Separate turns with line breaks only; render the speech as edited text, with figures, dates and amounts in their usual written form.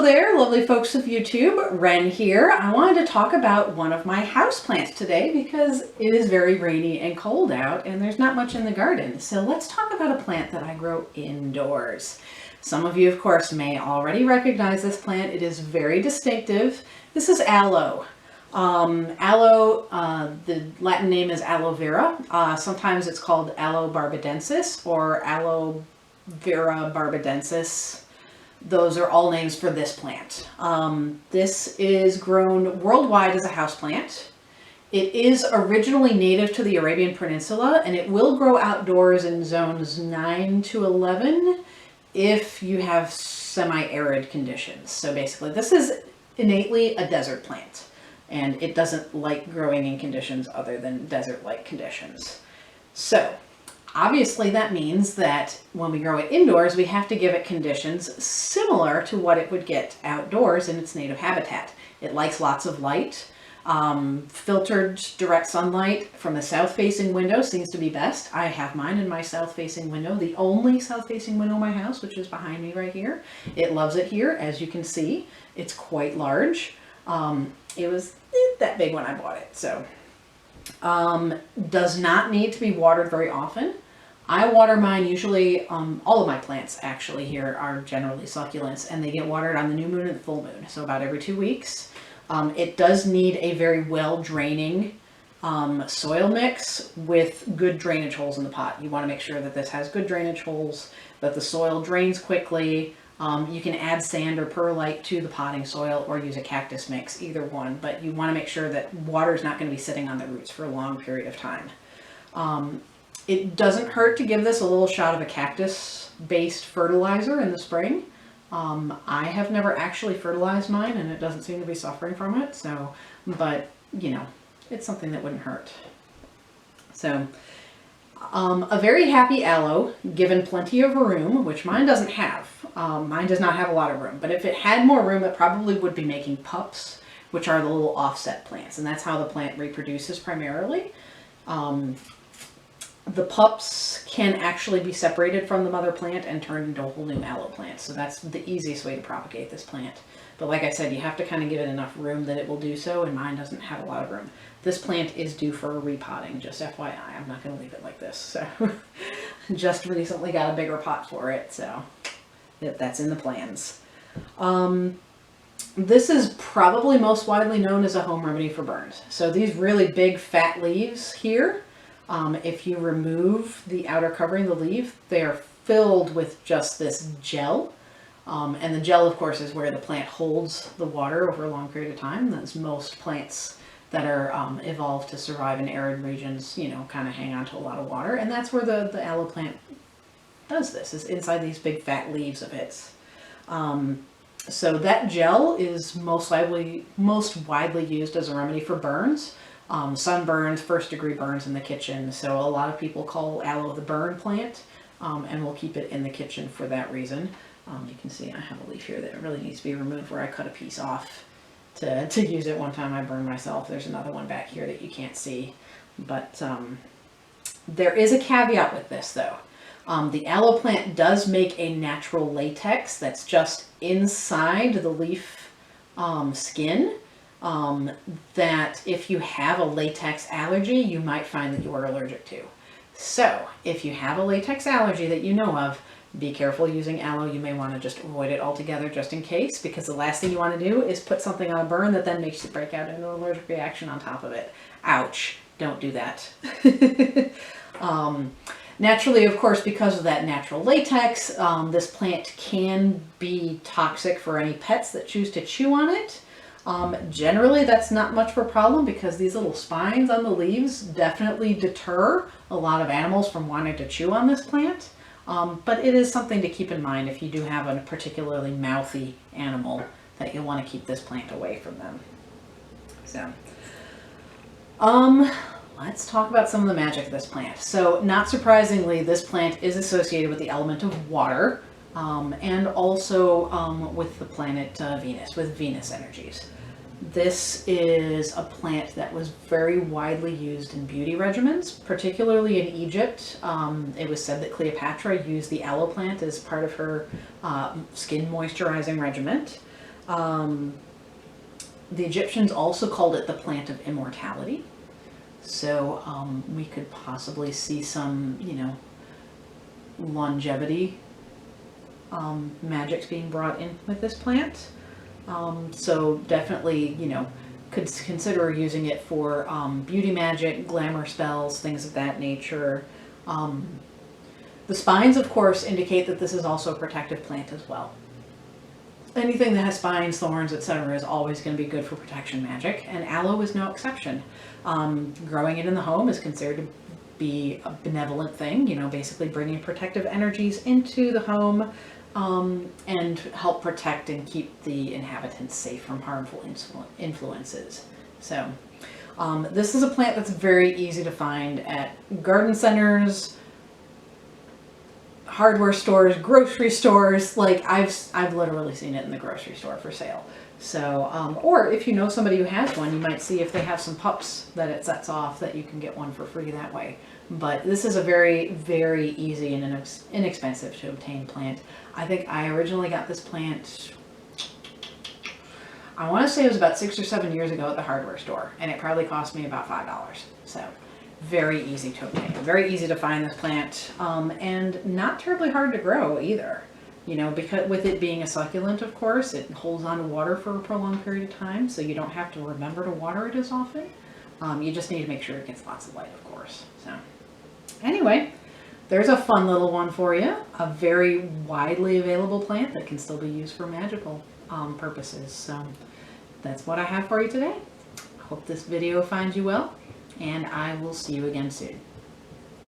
Hello there, lovely folks of YouTube. Ren here. I wanted to talk about one of my houseplants today because it is very rainy and cold out and there's not much in the garden. So let's talk about a plant that I grow indoors. Some of you, of course, may already recognize this plant. It is very distinctive. This is aloe. Aloe, the Latin name is Aloe Vera. Sometimes it's called Aloe barbadensis or Aloe Vera barbadensis. Those are all names for this plant. This is grown worldwide as a houseplant. It is originally native to the Arabian Peninsula, and it will grow outdoors in zones 9 to 11 if you have semi-arid conditions. So basically, this is innately a desert plant, and it doesn't like growing in conditions other than desert-like conditions. So obviously, that means that when we grow it indoors, we have to give it conditions similar to what it would get outdoors in its native habitat. It likes lots of light. Filtered direct sunlight from the south-facing window seems to be best. I have mine in my south-facing window, the only south-facing window in my house, which is behind me right here. It loves it here, as you can see. It's quite large. It was that big when I bought it, so. Does not need to be watered very often. I water mine usually, all of my plants actually here are generally succulents, and they get watered on the new moon and the full moon, so about every 2 weeks. It does need a very well draining soil mix with good drainage holes in the pot. You want to make sure that this has good drainage holes, that the soil drains quickly. You can add sand or perlite to the potting soil or use a cactus mix, either one, but you want to make sure that water is not going to be sitting on the roots for a long period of time. It doesn't hurt to give this a little shot of a cactus-based fertilizer in the spring. I have never actually fertilized mine, and it doesn't seem to be suffering from it, so, but, you know, it's something that wouldn't hurt. So, a very happy aloe, given plenty of room, which mine doesn't have. Mine does not have a lot of room, but if it had more room, it probably would be making pups, which are the little offset plants, and that's how the plant reproduces primarily. The pups can actually be separated from the mother plant and turned into a whole new aloe plant, so that's the easiest way to propagate this plant. But like I said, you have to kind of give it enough room that it will do so, and mine doesn't have a lot of room. This plant is due for a repotting, just FYI. I'm not going to leave it like this, so just recently got a bigger pot for it, so that's in the plans. This is probably most widely known as a home remedy for burns. So these really big fat leaves here, if you remove the outer covering of the leaf, they are filled with just this gel. And the gel, of course, is where the plant holds the water over a long period of time. That's most plants that are evolved to survive in arid regions, you know, kind of hang on to a lot of water. And that's where the aloe plant does this, is inside these big fat leaves of its. So that gel is most widely used as a remedy for burns. Sunburns, first-degree burns in the kitchen. So a lot of people call aloe the burn plant, and we'll keep it in the kitchen for that reason. You can see I have a leaf here that really needs to be removed where I cut a piece off to use it. One time I burned myself. There's another one back here that you can't see. But there is a caveat with this, though. The aloe plant does make a natural latex that's just inside the leaf skin. That if you have a latex allergy, you might find that you are allergic to. So if you have a latex allergy that you know of, be careful using aloe. You may want to just avoid it altogether just in case, because the last thing you want to do is put something on a burn that then makes you break out into an allergic reaction on top of it. Ouch. Don't do that. Naturally, of course, because of that natural latex, this plant can be toxic for any pets that choose to chew on it. Generally, that's not much of a problem because these little spines on the leaves definitely deter a lot of animals from wanting to chew on this plant. But it is something to keep in mind if you do have a particularly mouthy animal, that you'll want to keep this plant away from them. So, let's talk about some of the magic of this plant. So, not surprisingly, this plant is associated with the element of water. And also with the planet Venus, with Venus energies. This is a plant that was very widely used in beauty regimens, particularly in Egypt. It was said that Cleopatra used the aloe plant as part of her skin moisturizing regimen. The Egyptians also called it the plant of immortality. So we could possibly see some, you know, longevity magics being brought in with this plant. So definitely, you know, could consider using it for beauty magic, glamour spells, things of that nature. The spines, of course, indicate that this is also a protective plant as well. Anything that has spines, thorns, etc. is always going to be good for protection magic, and aloe is no exception. Growing it in the home is considered to be a benevolent thing, you know, basically bringing protective energies into the home and help protect and keep the inhabitants safe from harmful influences. So this is a plant that's very easy to find at garden centers, hardware stores, grocery stores. Like I've literally seen it in the grocery store for sale. So, or if you know somebody who has one, you might see if they have some pups that it sets off that you can get one for free that way. But this is a very, very easy and inexpensive to obtain plant. I think I originally got this plant, I want to say it was about 6 or 7 years ago at the hardware store, and it probably cost me about $5. So very easy to obtain, very easy to find this plant, and not terribly hard to grow either. You know, because with it being a succulent, of course, it holds on to water for a prolonged period of time, so you don't have to remember to water it as often. You just need to make sure it gets lots of light, of course. So anyway, there's a fun little one for you, a very widely available plant that can still be used for magical purposes. So that's what I have for you today. Hope this video finds you well, and I will see you again soon.